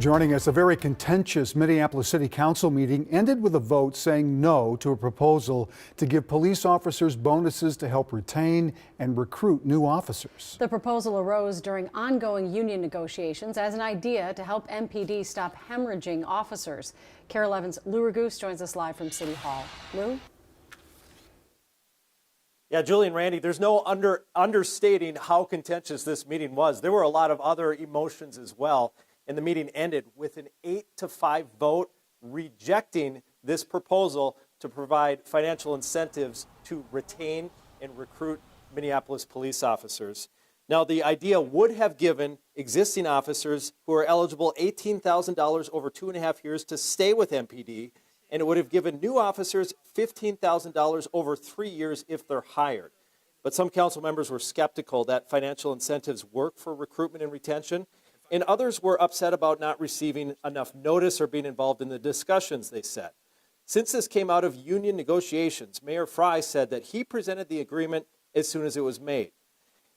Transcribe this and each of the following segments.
Joining us, a very contentious Minneapolis City Council meeting ended with a vote saying no to a proposal to give police officers bonuses to help retain and recruit new officers. The proposal arose during ongoing union negotiations as an idea to help MPD stop hemorrhaging officers. KARE 11's Lou Raguse joins us live from City Hall. Lou? Yeah, Julie and Randy, there's no understating how contentious this meeting was. There were a lot of other emotions as well. And the meeting ended with an 8-5 vote rejecting this proposal to provide financial incentives to retain and recruit Minneapolis police officers. Now, the idea would have given existing officers who are eligible $18,000 over 2.5 years to stay with MPD, and it would have given new officers $15,000 over 3 years if they're hired. But some council members were skeptical that financial incentives work for recruitment and retention. And others were upset about not receiving enough notice or being involved in the discussions, they said. Since this came out of union negotiations, Mayor Fry said that he presented the agreement as soon as it was made.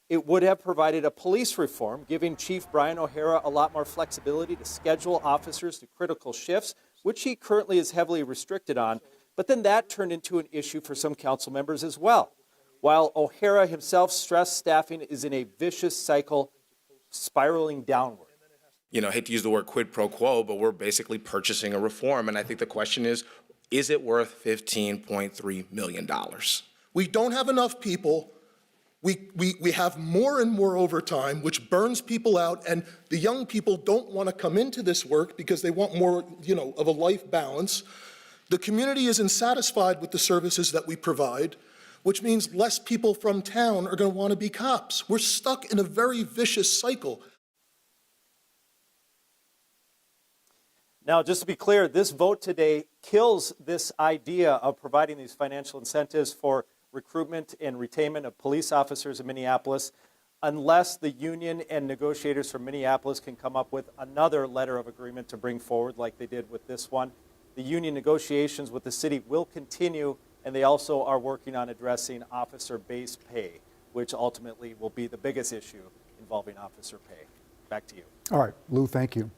It would have provided a police reform, giving Chief Brian O'Hara a lot more flexibility to schedule officers to critical shifts, which he currently is heavily restricted on. But then that turned into an issue for some council members as well. While O'Hara himself stressed staffing is in a vicious cycle spiraling downward. I hate to use the word quid pro quo, but we're basically purchasing a reform. And I think the question is it worth $15.3 million? We don't have enough people. We have more and more overtime, which burns people out. And the young people don't want to come into this work because they want more, of a life balance. The community isn't satisfied with the services that we provide, which means less people from town are going to want to be cops. We're stuck in a very vicious cycle. Now, just to be clear, this vote today kills this idea of providing these financial incentives for recruitment and retainment of police officers in Minneapolis unless the union and negotiators from Minneapolis can come up with another letter of agreement to bring forward like they did with this one. The union negotiations with the city will continue, and they also are working on addressing officer base pay, which ultimately will be the biggest issue involving officer pay. Back to you. All right, Lou, thank you.